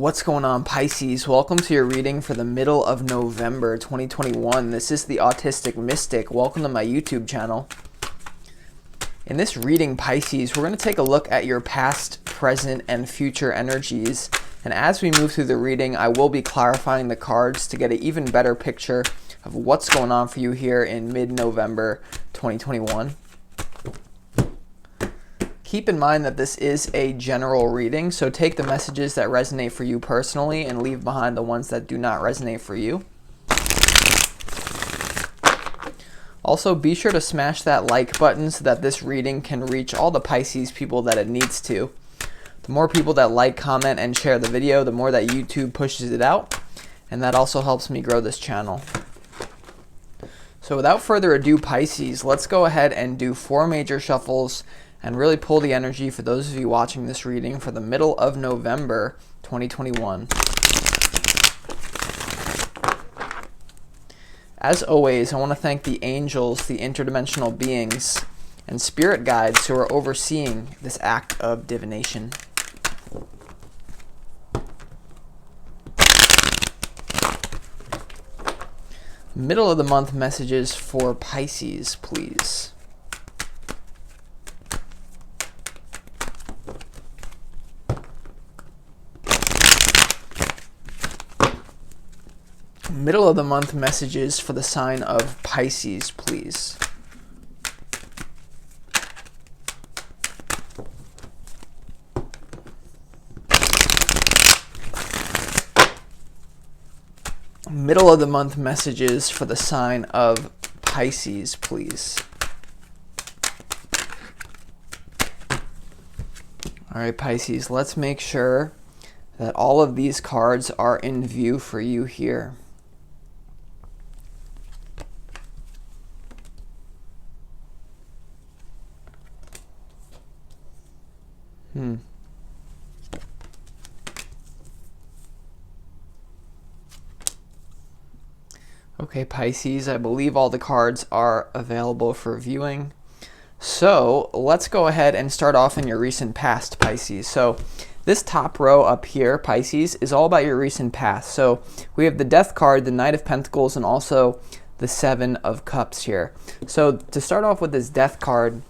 What's going on, Pisces? Welcome to your reading for the middle of November 2021. This is the Autistic Mystic. Welcome to my YouTube channel. In this reading, Pisces, we're going to take a look at your past, present, and future energies. And as we move through the reading, I will be clarifying the cards to get an even better picture of what's going on for you here in mid-November 2021. Keep in mind that this is a general reading, so take the messages that resonate for you personally and leave behind the ones that do not resonate for you. Also, be sure to smash that like button so that this reading can reach all the Pisces people that it needs to. The more people that like, comment, and share the video, the more that YouTube pushes it out, and that also helps me grow this channel. So without further ado, Pisces, let's go ahead and do 4 major shuffles and really pull the energy for those of you watching this reading for the middle of November 2021. As always, I want to thank the angels, the interdimensional beings, and spirit guides who are overseeing this act of divination. Middle of the month messages for Pisces, please. Middle of the month messages for the sign of Pisces, please. Middle of the month messages for the sign of Pisces, please. All right, Pisces, let's make sure that all of these cards are in view for you here. Okay, Pisces, I believe all the cards are available for viewing. So let's go ahead and start off in your recent past, Pisces. So this top row up here, Pisces, is all about your recent past. So we have the Death card, the Knight of Pentacles, and also the Seven of Cups here. So to start off with this Death card,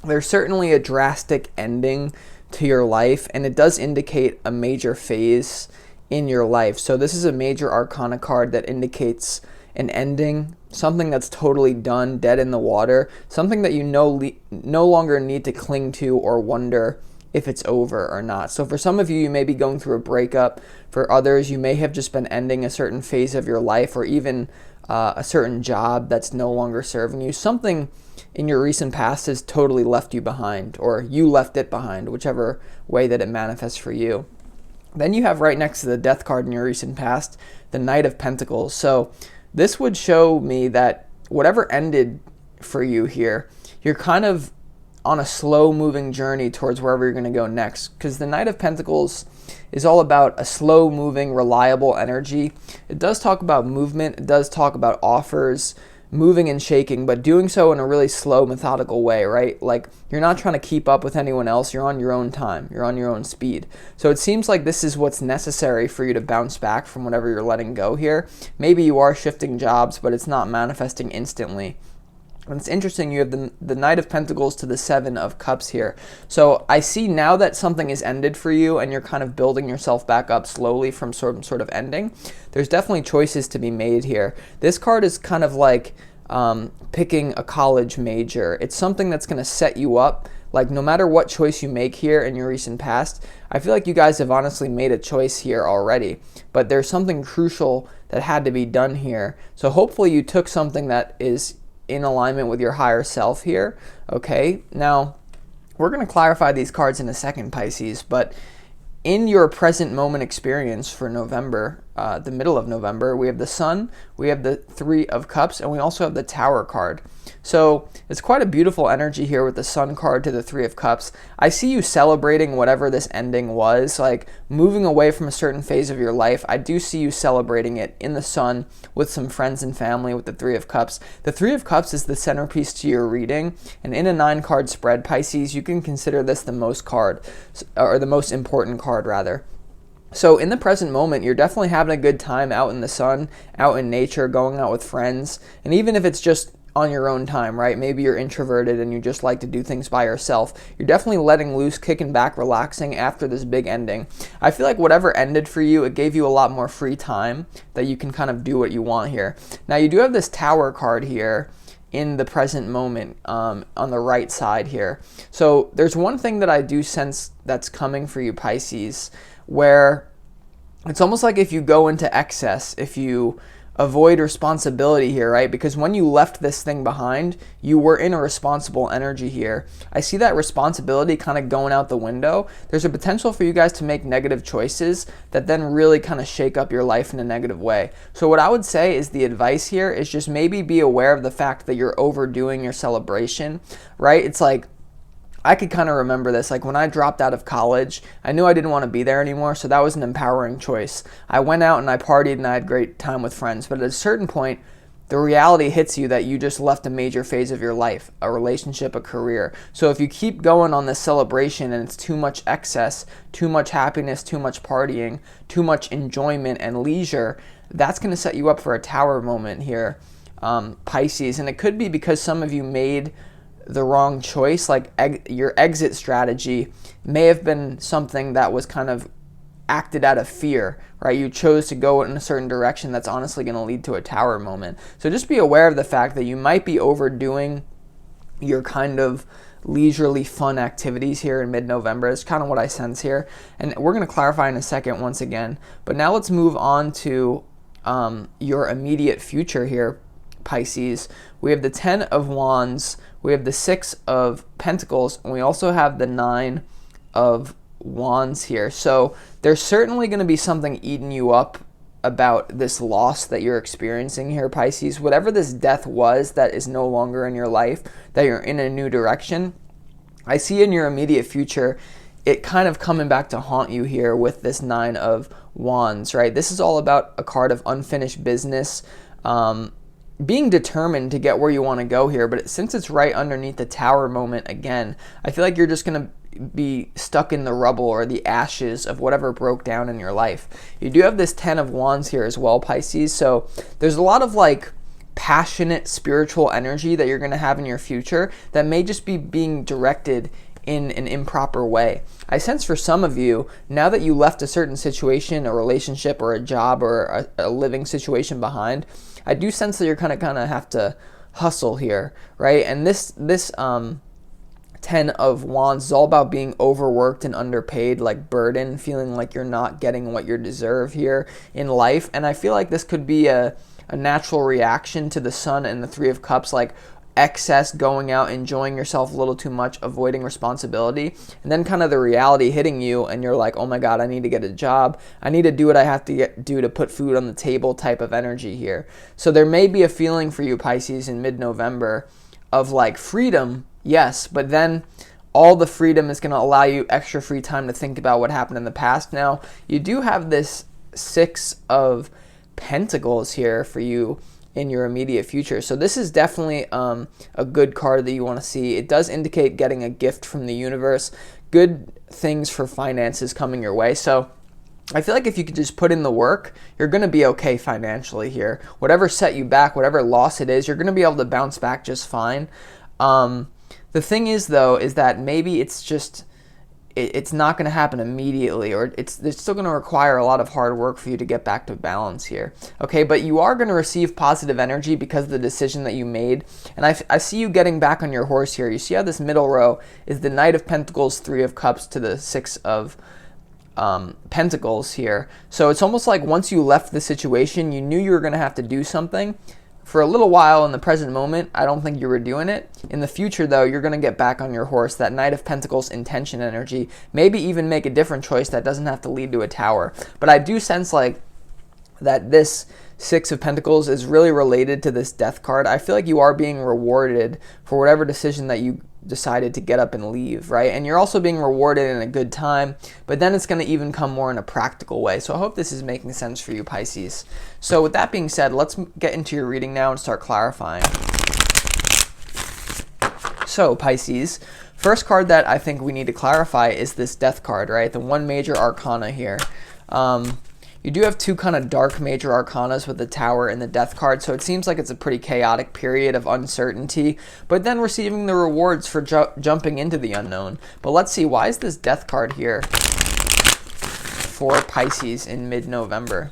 there's certainly a drastic ending to your life, and it does indicate a major phase in your life. So this is a major arcana card that indicates an ending, something that's totally done, dead in the water, something that you no longer need to cling to or wonder if it's over or not. So for some of you, you may be going through a breakup. For others, you may have just been ending a certain phase of your life, or even a certain job that's no longer serving you. Something in your recent past has totally left you behind, or you left it behind, whichever way that it manifests for you. Then you have right next to the Death card in your recent past, the Knight of Pentacles. So this would show me that whatever ended for you here, you're kind of on a slow moving journey towards wherever you're going to go next, because the Knight of Pentacles is all about a slow moving, reliable energy. It does talk about movement, it does talk about offers, moving and shaking, but doing so in a really slow, methodical way, right? Like, you're not trying to keep up with anyone else, you're on your own time, you're on your own speed. So it seems like this is what's necessary for you to bounce back from whatever you're letting go here. Maybe you are shifting jobs, but it's not manifesting instantly. And it's interesting, you have the Knight of Pentacles to the Seven of Cups here. So I see now that something is ended for you and you're kind of building yourself back up slowly from some sort of ending. There's definitely choices to be made here. This card is kind of like picking a college major. It's something that's going to set you up. Like, no matter what choice you make here in your recent past, I feel like you guys have honestly made a choice here already. But there's something crucial that had to be done here. So hopefully you took something that is in alignment with your higher self here. Okay, now we're going to clarify these cards in a second, Pisces, but in your present moment experience for November, the middle of November, we have the Sun, we have the Three of Cups, and we also have the Tower card. So it's quite a beautiful energy here with the Sun card to the Three of Cups. I see you celebrating whatever this ending was, like moving away from a certain phase of your life. I do see you celebrating it in the Sun with some friends and family with the Three of Cups. The Three of Cups is the centerpiece to your reading, and in a 9-card spread, Pisces, you can consider this the most important card rather. So in the present moment, you're definitely having a good time out in the sun, out in nature, going out with friends, and even if it's just on your own time, right? Maybe you're introverted and you just like to do things by yourself. You're definitely letting loose, kicking back, relaxing after this big ending. I feel like whatever ended for you, it gave you a lot more free time that you can kind of do what you want here. Now you do have this Tower card here in the present moment on the right side here. So there's one thing that I do sense that's coming for you, Pisces, where it's almost like if you go into excess, if you avoid responsibility here, right? Because when you left this thing behind, you were in a responsible energy here. I see that responsibility kind of going out the window. There's a potential for you guys to make negative choices that then really kind of shake up your life in a negative way. So what I would say is the advice here is just maybe be aware of the fact that you're overdoing your celebration, right? It's like, I could kind of remember this, like when I dropped out of college, I knew I didn't want to be there anymore, so that was an empowering choice. I went out and I partied and I had great time with friends, but at a certain point, the reality hits you that you just left a major phase of your life, a relationship, a career. So if you keep going on this celebration and it's too much excess, too much happiness, too much partying, too much enjoyment and leisure, that's going to set you up for a Tower moment here, Pisces. And it could be because some of you made the wrong choice, like your exit strategy may have been something that was kind of acted out of fear, right? You chose to go in a certain direction that's honestly going to lead to a Tower moment. So just be aware of the fact that you might be overdoing your kind of leisurely fun activities here in mid-November. It's kind of what I sense here. And we're going to clarify in a second once again. But now let's move on to your immediate future here, Pisces. We have the 10 of Wands, we have the 6 of Pentacles, and we also have the 9 of Wands here. So there's certainly going to be something eating you up about this loss that you're experiencing here, Pisces. Whatever this death was that is no longer in your life, that you're in a new direction, I see in your immediate future it kind of coming back to haunt you here with this 9 of Wands, right? This is all about a card of unfinished business, being determined to get where you want to go here, but since it's right underneath the Tower moment again, I feel like you're just going to be stuck in the rubble or the ashes of whatever broke down in your life. You do have this 10 of Wands here as well, Pisces, so there's a lot of like passionate spiritual energy that you're going to have in your future that may just be being directed in an improper way. I sense for some of you, now that you left a certain situation, a relationship or a job or a living situation behind, I do sense that you're kind of have to hustle here, right? And this 10 of Wands is all about being overworked and underpaid, like burden, feeling like you're not getting what you deserve here in life. And I feel like this could be a natural reaction to the Sun and the 3 of Cups, like excess, going out, enjoying yourself a little too much, avoiding responsibility, and then kind of the reality hitting you and you're like, oh my God, I need to get a job. I need to do what I have to do to put food on the table type of energy here. So there may be a feeling for you, Pisces, in mid-November of like freedom, yes, but then all the freedom is going to allow you extra free time to think about what happened in the past. Now, you do have this 6 of Pentacles here for you in your immediate future. So this is definitely a good card that you want to see. It does indicate getting a gift from the universe, good things for finances coming your way. So I feel like if you could just put in the work, you're going to be okay financially here. Whatever set you back, whatever loss it is, you're going to be able to bounce back just fine. The thing is, though, is that maybe it's just it's not going to happen immediately, or it's still going to require a lot of hard work for you to get back to balance here. Okay, but you are going to receive positive energy because of the decision that you made. And I see you getting back on your horse here. You see how this middle row is the Knight of Pentacles, 3 of Cups to the 6 of Pentacles here. So it's almost like once you left the situation, you knew you were going to have to do something. For a little while in the present moment, I don't think you were doing it. In the future, though, you're going to get back on your horse, that Knight of Pentacles intention energy, maybe even make a different choice that doesn't have to lead to a Tower. But I do sense like that this 6 of Pentacles is really related to this Death card. I feel like you are being rewarded for whatever decision that you decided to get up and leave, right? And you're also being rewarded in a good time, but then it's going to even come more in a practical way. So I hope this is making sense for you, Pisces. So with that being said, let's get into your reading now and start clarifying. So Pisces, first card that I think we need to clarify is this Death card, right? The one major arcana here. You do have two kind of dark major arcanas with the Tower and the Death card, so it seems like it's a pretty chaotic period of uncertainty, but then receiving the rewards for jumping into the unknown. But let's see, why is this Death card here for Pisces in mid-November?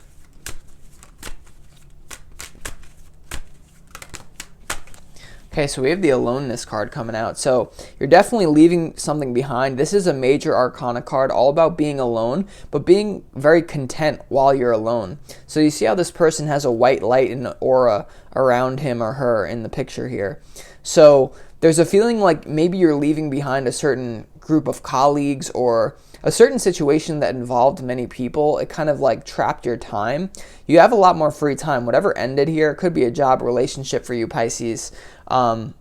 Okay, so we have the Aloneness card coming out. So you're definitely leaving something behind. This is a major arcana card, all about being alone, but being very content while you're alone. So you see how this person has a white light and aura around him or her in the picture here. So there's a feeling like maybe you're leaving behind a certain group of colleagues or a certain situation that involved many people. It kind of like trapped your time. You have a lot more free time. Whatever ended here, it could be a job, relationship for you, Pisces. And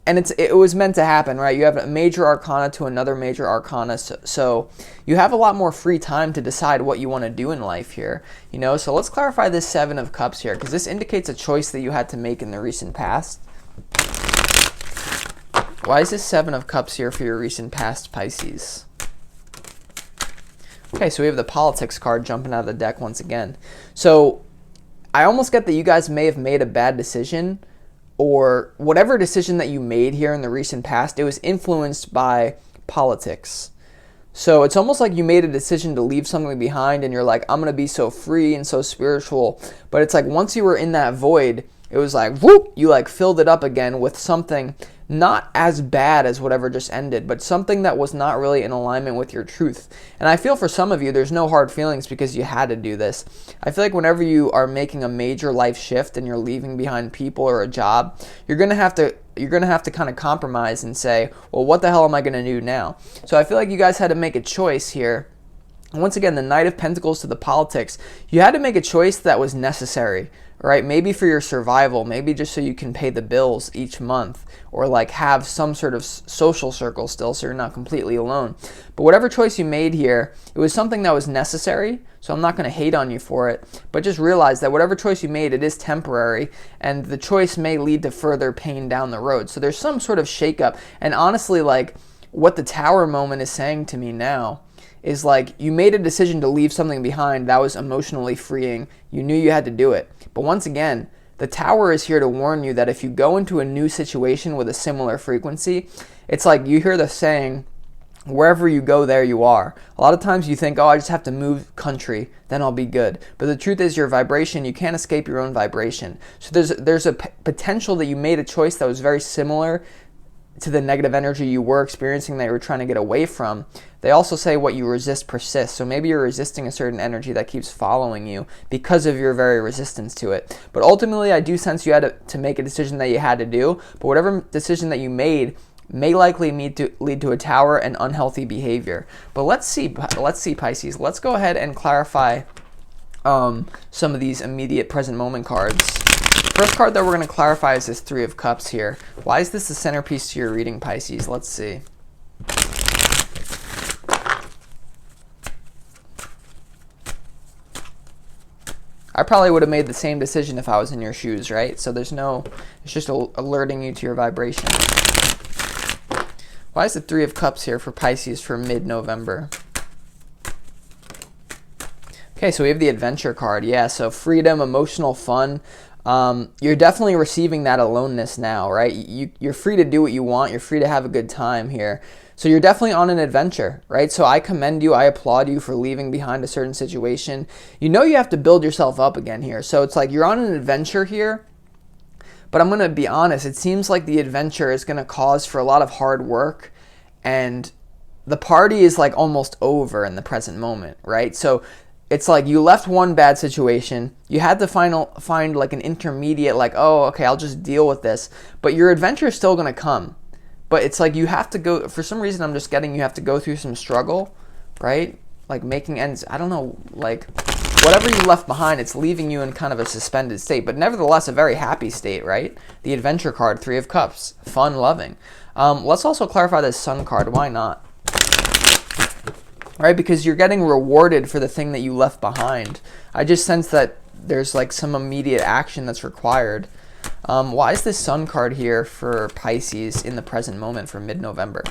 it was meant to happen, right? You have a major arcana to another major arcana, so you have a lot more free time to decide what you want to do in life here, you know? So let's clarify this Seven of Cups here, because this indicates a choice that you had to make in the recent past. Why is this Seven of Cups here for your recent past, Pisces? Okay, so we have the Politics card jumping out of the deck once again. So I almost get that you guys may have made a bad decision, or whatever decision that you made here in the recent past, it was influenced by politics. So it's almost like you made a decision to leave something behind and you're like, I'm going to be so free and so spiritual. But it's like once you were in that void, it was like, whoop, you like filled it up again with something not as bad as whatever just ended, but something that was not really in alignment with your truth. And I feel for some of you, there's no hard feelings because you had to do this. I feel like whenever you are making a major life shift and you're leaving behind people or a job, you're gonna have to kind of compromise and say, well, what the hell am I gonna do now? So I feel like you guys had to make a choice here. Once again, the Knight of Pentacles to the Politics, you had to make a choice that was necessary, right? Maybe for your survival, maybe just so you can pay the bills each month, or like have some sort of social circle still so you're not completely alone. But whatever choice you made here, it was something that was necessary, so I'm not going to hate on you for it, but just realize that whatever choice you made, it is temporary, and the choice may lead to further pain down the road. So there's some sort of shakeup, and honestly, like what the Tower moment is saying to me now is like you made a decision to leave something behind that was emotionally freeing. You knew you had to do it. But once again, the Tower is here to warn you that if you go into a new situation with a similar frequency, it's like you hear the saying, wherever you go, there you are. A lot of times you think, oh, I just have to move country, then I'll be good. But the truth is your vibration, you can't escape your own vibration. So there's a potential that you made a choice that was very similar to the negative energy you were experiencing that you were trying to get away from. They also say what you resist persists. So maybe you're resisting a certain energy that keeps following you because of your very resistance to it. But ultimately, I do sense you had to make a decision that you had to do. But whatever decision that you made may likely lead to a Tower and unhealthy behavior. But let's see, Pisces. Let's go ahead and clarify some of these immediate present moment cards. First card that we're going to clarify is this Three of Cups here. Why is this the centerpiece to your reading, Pisces? Let's see. I probably would have made the same decision if I was in your shoes, right? So it's just alerting you to your vibration. Why is the Three of Cups here for Pisces for mid-November? Okay, so we have the Adventure card. Yeah, so freedom, emotional fun. You're definitely receiving that aloneness now, right? You're free to do what you want. You're free to have a good time here. So you're definitely on an adventure, right? So I commend you. I applaud you for leaving behind a certain situation. You know you have to build yourself up again here. So it's like you're on an adventure here. But I'm going to be honest. It seems like the adventure is going to cause for a lot of hard work. And the party is like almost over in the present moment, right? So it's like you left one bad situation. You had to find like an intermediate, like, oh, okay, I'll just deal with this. But your adventure is still going to come. But it's like you have to go, for some reason I'm just getting you have to go through some struggle, right? Like making ends, I don't know, like whatever you left behind, it's leaving you in kind of a suspended state. But nevertheless, a very happy state, right? The Adventure card, Three of Cups, fun, loving. Let's also clarify this Sun card. Why not? Right, because you're getting rewarded for the thing that you left behind. I just sense that there's like some immediate action that's required. Why is this Sun card here for Pisces in the present moment for mid-November?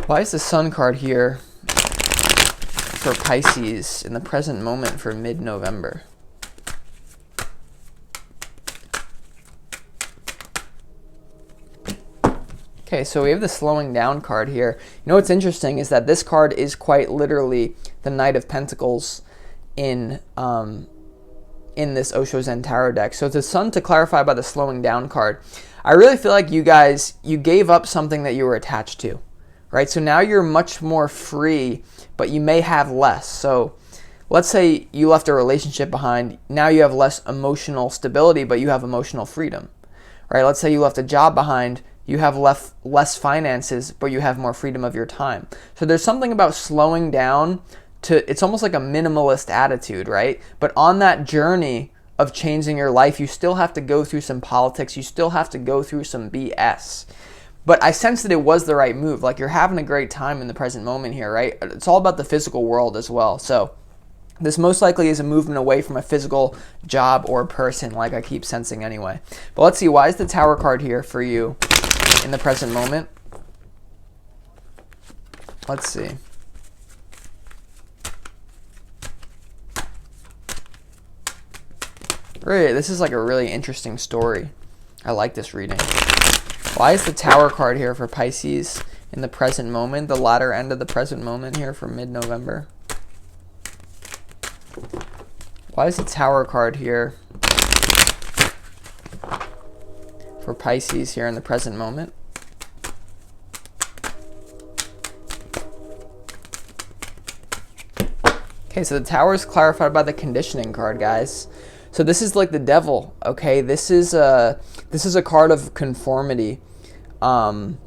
Why is the Sun card here for Pisces in the present moment for mid-November? Okay, so we have the slowing down card here. You know what's interesting is that this card is quite literally the Knight of Pentacles in this Osho Zen Tarot deck. So the Sun, to clarify by the slowing down card, I really feel like you gave up something that you were attached to, right? So now you're much more free, but you may have less. So let's say you left a relationship behind. Now you have less emotional stability, but you have emotional freedom, right? Let's say you left a job behind. You have less finances, but you have more freedom of your time. So there's something about slowing down it's almost like a minimalist attitude, right? But on that journey of changing your life, you still have to go through some politics. You still have to go through some BS. But I sense that it was the right move. Like, you're having a great time in the present moment here, right? It's all about the physical world as well. So this most likely is a movement away from a physical job or person, like I keep sensing anyway. But let's see, why is the Tower card here for you in the present moment? Let's see. Right, this is like a really interesting story. I like this reading. Why is the Tower card here for Pisces in the present moment, the latter end of the present moment here for mid-November? Why is the Tower card here for Pisces here in the present moment? Okay, so the Tower is clarified by the conditioning card, guys. So this is like the devil, okay? This is a card of conformity, of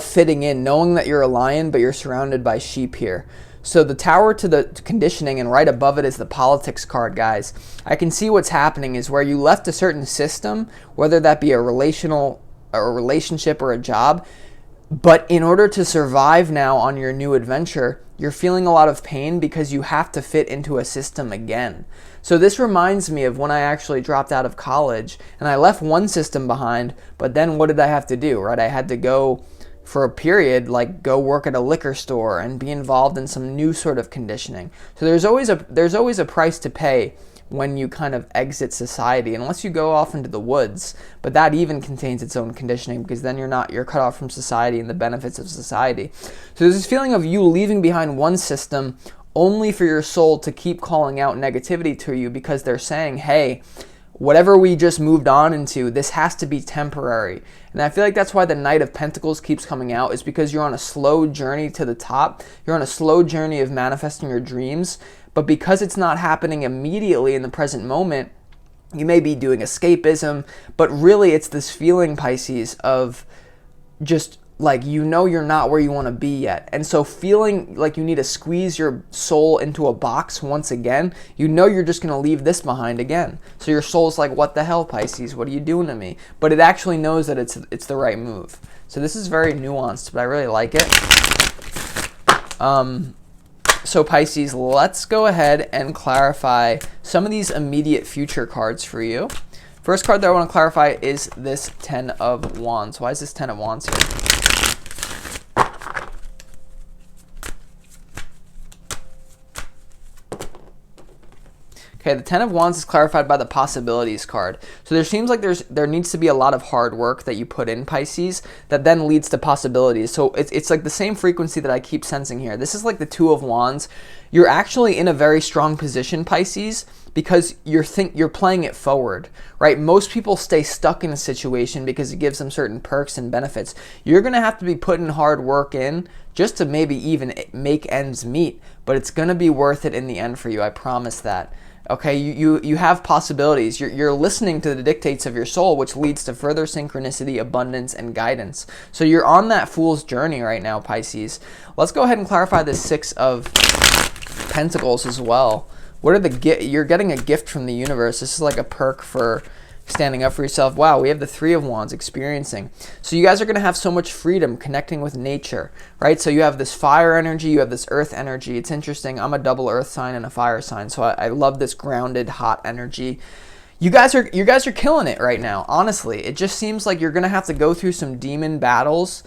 fitting in, knowing that you're a lion, but you're surrounded by sheep here. So the Tower to the conditioning, and right above it is the politics card, guys. I can see what's happening is where you left a certain system, whether that be a relationship or a job, but in order to survive now on your new adventure, you're feeling a lot of pain because you have to fit into a system again. So this reminds me of when I actually dropped out of college and I left one system behind, but then what did I have to do, right? I had to go for a period, like go work at a liquor store and be involved in some new sort of conditioning. So there's always a price to pay when you kind of exit society, unless you go off into the woods, but that even contains its own conditioning, because then you're cut off from society and the benefits of society. So there's this feeling of you leaving behind one system only for your soul to keep calling out negativity to you, because they're saying, hey, whatever we just moved on into, this has to be temporary. And I feel like that's why the Knight of Pentacles keeps coming out, is because you're on a slow journey to the top. You're on a slow journey of manifesting your dreams. But because it's not happening immediately in the present moment, you may be doing escapism, but really it's this feeling, Pisces, of just like, you know, you're not where you want to be yet. And so feeling like you need to squeeze your soul into a box once again, you know you're just going to leave this behind again. So your soul's like, what the hell, Pisces? What are you doing to me? But it actually knows that it's the right move. So this is very nuanced, but I really like it. So Pisces, let's go ahead and clarify some of these immediate future cards for you. First card that I want to clarify is this Ten of Wands. Why is this Ten of Wands here? Okay, the Ten of Wands is clarified by the Possibilities card. So there seems like there needs to be a lot of hard work that you put in, Pisces, that then leads to possibilities. So it's like the same frequency that I keep sensing here. This is like the Two of Wands. You're actually in a very strong position, Pisces, because you're playing it forward, right? Most people stay stuck in a situation because it gives them certain perks and benefits. You're going to have to be putting hard work in just to maybe even make ends meet, but it's going to be worth it in the end for you. I promise that. Okay, you have possibilities. You're listening to the dictates of your soul, which leads to further synchronicity, abundance, and guidance. So you're on that fool's journey right now, Pisces. Let's go ahead and clarify the Six of Pentacles as well. What are you're getting a gift from the universe. This is like a perk for standing up for yourself. Wow, we have the Three of Wands, experiencing. So you guys are going to have so much freedom connecting with nature, right? So you have this fire energy, you have this earth energy. It's interesting. I'm a double earth sign and a fire sign, so I love this grounded, hot energy. You guys are killing it right now, honestly. It just seems like you're going to have to go through some demon battles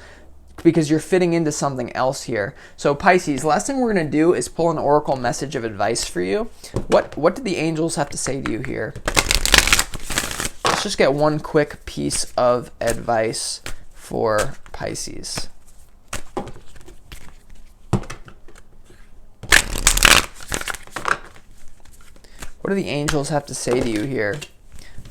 because you're fitting into something else here. So Pisces, last thing we're going to do is pull an oracle message of advice for you. What did the angels have to say to you here? Let's just get one quick piece of advice for Pisces. What do the angels have to say to you here?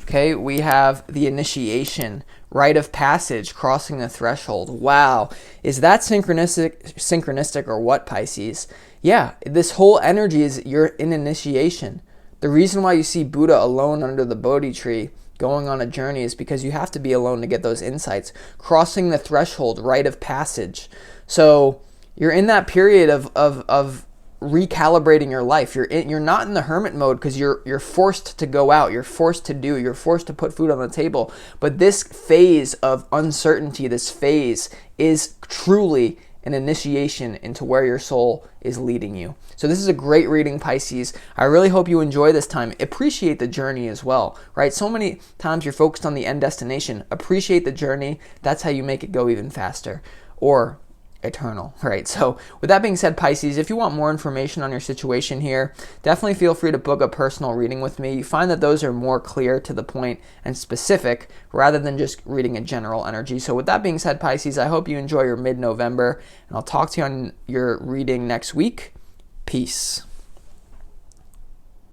Okay, we have the initiation, rite of passage, crossing the threshold. Wow, is that synchronistic or what, Pisces? Yeah, this whole energy is you're in initiation. The reason why you see Buddha alone under the Bodhi tree going on a journey is because you have to be alone to get those insights. Crossing the threshold, rite of passage. So you're in that period of recalibrating your life. You're not in the hermit mode because you're forced to go out, you're forced to put food on the table. But this phase of uncertainty, this phase is truly an initiation into where your soul is leading you. So this is a great reading, Pisces. I really hope you enjoy this time. Appreciate the journey as well, right? So many times you're focused on the end destination. Appreciate the journey. That's how you make it go even faster. Or eternal, right? So with that being said, Pisces, if you want more information on your situation here, definitely feel free to book a personal reading with me. You find that those are more clear to the point and specific rather than just reading a general energy. So with that being said, Pisces, I hope you enjoy your mid-November, and I'll talk to you on your reading next week. Peace.